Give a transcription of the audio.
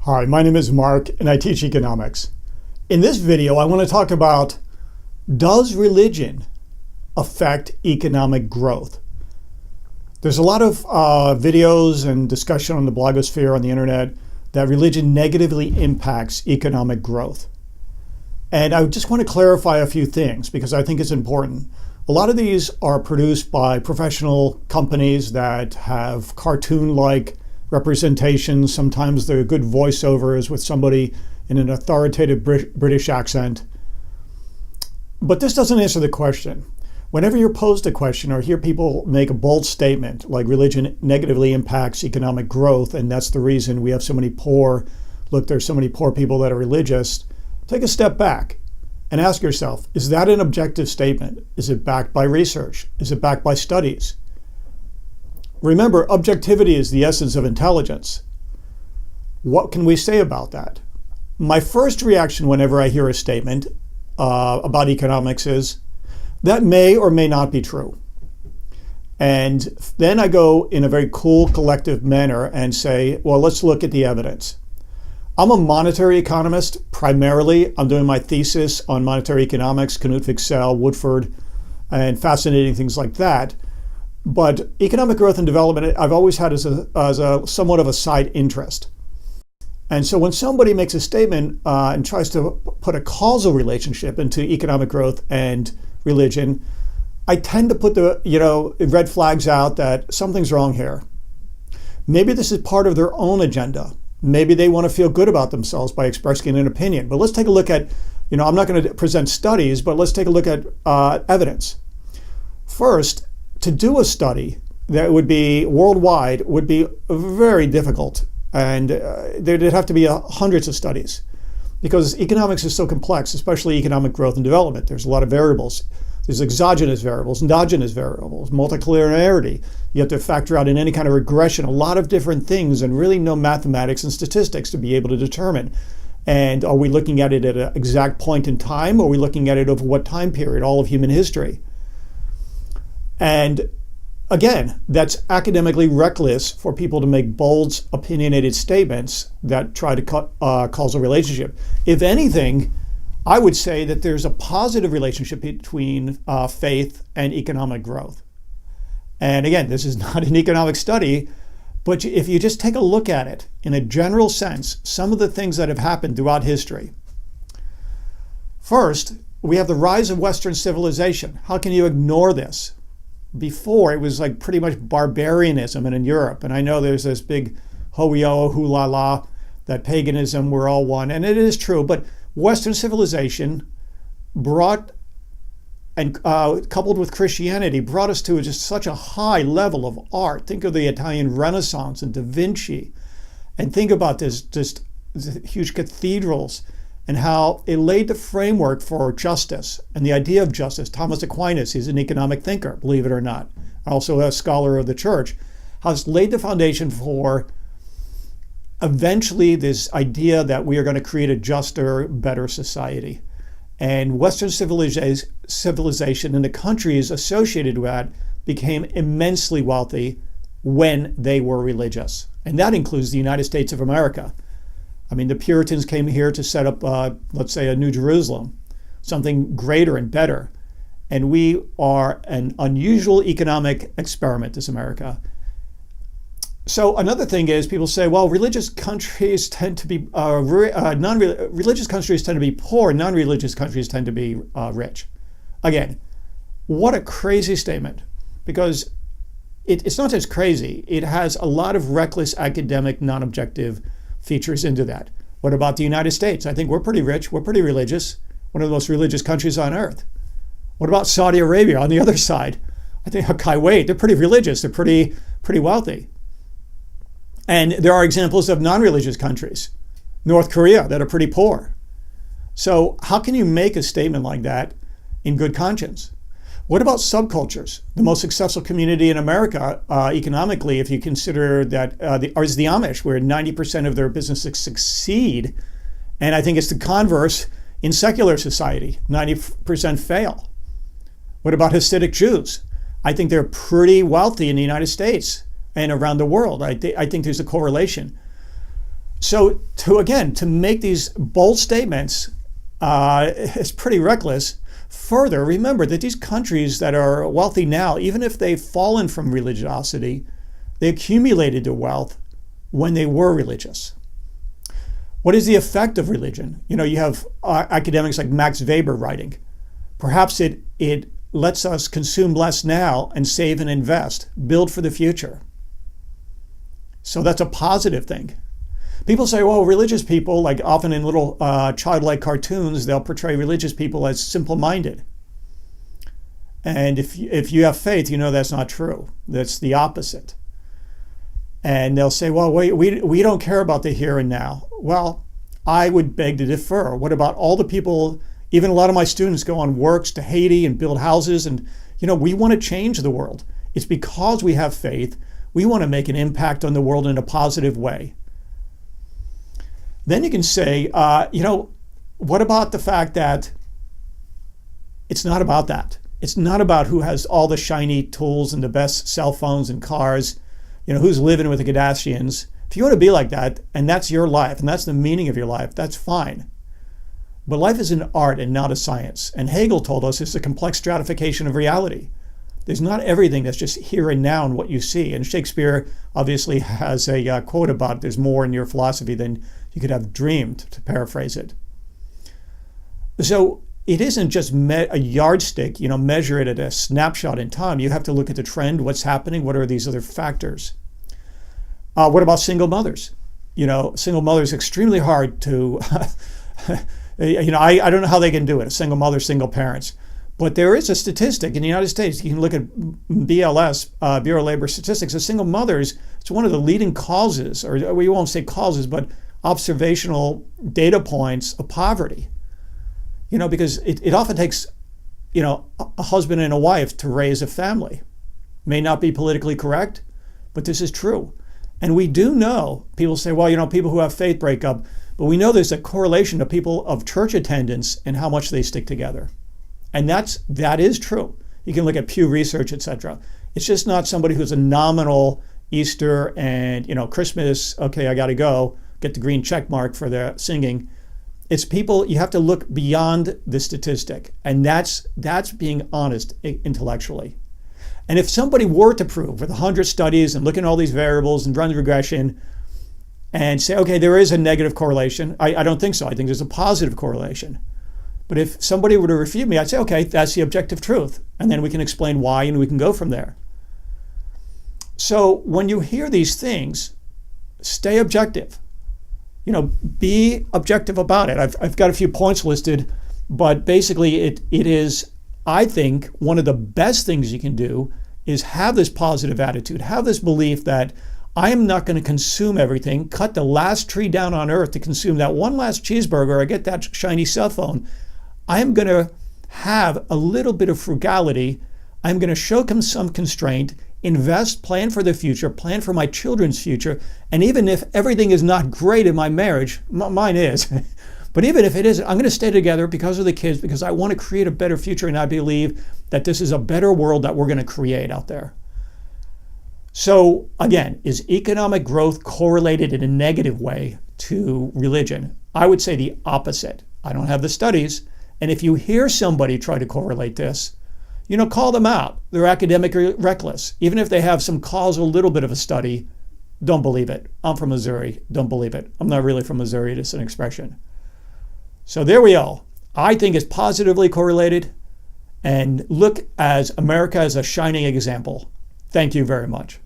Hi, my name is Mark and I teach economics. In this video, I want to talk about, does religion affect economic growth? There's a lot of videos and discussion on the blogosphere, on the internet, that religion negatively impacts economic growth. And I just want to clarify a few things because I think it's important. A lot of these are produced by professional companies that have cartoon-like representations. Sometimes they're good voiceovers with somebody in an authoritative British accent. But this doesn't answer the question. Whenever you're posed a question or hear people make a bold statement like religion negatively impacts economic growth and that's the reason we have so many poor, look, there's so many poor people that are religious, take a step back and ask yourself, is that an objective statement? Is it backed by research? Is it backed by studies? Remember, objectivity is the essence of intelligence. What can we say about that? My first reaction whenever I hear a statement about economics is, that may or may not be true. And then I go in a very cool, collective manner and say, well, let's look at the evidence. I'm a monetary economist, primarily. I'm doing my thesis on monetary economics, Knut Wicksell, Woodford, and fascinating things like that. But economic growth and development, I've always had as a somewhat of a side interest. And so when somebody makes a statement and tries to put a causal relationship into economic growth and religion, I tend to put the red flags out that something's wrong here. Maybe this is part of their own agenda. Maybe they want to feel good about themselves by expressing an opinion. But let's take a look at, I'm not going to present studies, but let's take a look at evidence. First, to do a study that would be worldwide would be very difficult. And there'd have to be hundreds of studies because economics is so complex, especially economic growth and development. There's a lot of variables. There's exogenous variables, endogenous variables, multicollinearity. You have to factor out in any kind of regression a lot of different things and really know mathematics and statistics to be able to determine. And are we looking at it at an exact point in time? Or are we looking at it over what time period? All of human history. And again, that's academically reckless for people to make bold, opinionated statements that try to cut causal relationship. If anything, I would say that there's a positive relationship between faith and economic growth. And again, this is not an economic study, but if you just take a look at it in a general sense, some of the things that have happened throughout history. First, we have the rise of Western civilization. How can you ignore this? Before, it was like pretty much barbarianism in Europe. And I know there's this big ho-yo, hoo-la-la, that paganism, we're all one. And it is true, but Western civilization brought, and coupled with Christianity, brought us to just such a high level of art. Think of the Italian Renaissance and Da Vinci. And think about this huge cathedrals and how it laid the framework for justice and the idea of justice. Thomas Aquinas, he's an economic thinker, believe it or not, also a scholar of the church, has laid the foundation for eventually this idea that we are going to create a juster, better society. And Western civilization and the countries associated with that became immensely wealthy when they were religious. And that includes the United States of America. I mean, the Puritans came here to set up, let's say, a New Jerusalem, something greater and better. And we are an unusual economic experiment as America. So another thing is people say, well, religious countries tend to be, religious countries tend to be poor, non-religious countries tend to be rich. Again, what a crazy statement, because it's not just crazy, it has a lot of reckless academic, non-objective features into that. What about the United States? I think we're pretty rich, we're pretty religious, one of the most religious countries on earth. What about Saudi Arabia on the other side? I think Kuwait, they're pretty religious, they're pretty wealthy. And there are examples of non-religious countries, North Korea, that are pretty poor. So how can you make a statement like that in good conscience? What about subcultures? The most successful community in America economically, if you consider that, is the Amish, where 90% of their businesses succeed. And I think it's the converse in secular society, 90% fail. What about Hasidic Jews? I think they're pretty wealthy in the United States and around the world. I think there's a correlation. So to make these bold statements is pretty reckless. Further, remember that these countries that are wealthy now, even if they've fallen from religiosity, they accumulated their wealth when they were religious. What is the effect of religion? You have academics like Max Weber writing. Perhaps it lets us consume less now and save and invest, build for the future. So that's a positive thing. People say, well, religious people, like often in little childlike cartoons, they'll portray religious people as simple-minded. And if you have faith, that's not true. That's the opposite. And they'll say, well, we don't care about the here and now. Well, I would beg to differ. What about all the people, even a lot of my students go on works to Haiti and build houses, and we want to change the world. It's because we have faith. We want to make an impact on the world in a positive way. Then you can say, what about the fact that it's not about that? It's not about who has all the shiny tools and the best cell phones and cars, who's living with the Kardashians. If you want to be like that, and that's your life, and that's the meaning of your life, that's fine. But life is an art and not a science. And Hegel told us it's a complex stratification of reality. There's not everything that's just here and now and what you see. And Shakespeare obviously has a quote about there's more in your philosophy than you could have dreamed, to paraphrase it. So it isn't just a yardstick, measure it at a snapshot in time. You have to look at the trend, what's happening, what are these other factors. What about single mothers? Single mothers, extremely hard to, I don't know how they can do it, a single mother, single parents. But there is a statistic in the United States. You can look at BLS, Bureau of Labor Statistics, of single mothers. It's one of the leading causes, or we won't say causes, but observational data points of poverty. Because it often takes, a husband and a wife to raise a family. May not be politically correct, but this is true. And we do know, people say, well, people who have faith break up, but we know there's a correlation to people of church attendance and how much they stick together. And that is true. You can look at Pew Research, etc. It's just not somebody who's a nominal Easter and Christmas, okay, I got to go, get the green check mark for their singing. It's people, you have to look beyond the statistic. And that's being honest intellectually. And if somebody were to prove with 100 studies and look at all these variables and run the regression and say, okay, there is a negative correlation, I don't think so. I think there's a positive correlation. But if somebody were to refute me, I'd say, okay, that's the objective truth. And then we can explain why and we can go from there. So when you hear these things, stay objective. Be objective about it. I've got a few points listed, but basically it is, I think, one of the best things you can do is have this positive attitude, have this belief that I am not going to consume everything, cut the last tree down on earth to consume that one last cheeseburger or get that shiny cell phone. I am going to have a little bit of frugality. I'm going to show some constraint, invest, plan for the future, plan for my children's future. And even if everything is not great in my marriage, mine is, but even if it isn't, I'm going to stay together because of the kids, because I want to create a better future. And I believe that this is a better world that we're going to create out there. So again, is economic growth correlated in a negative way to religion? I would say the opposite. I don't have the studies. And if you hear somebody try to correlate this, call them out. They're academically reckless. Even if they have some causal little bit of a study, don't believe it. I'm from Missouri. Don't believe it. I'm not really from Missouri. It's an expression. So there we go. I think it's positively correlated. And look as America as a shining example. Thank you very much.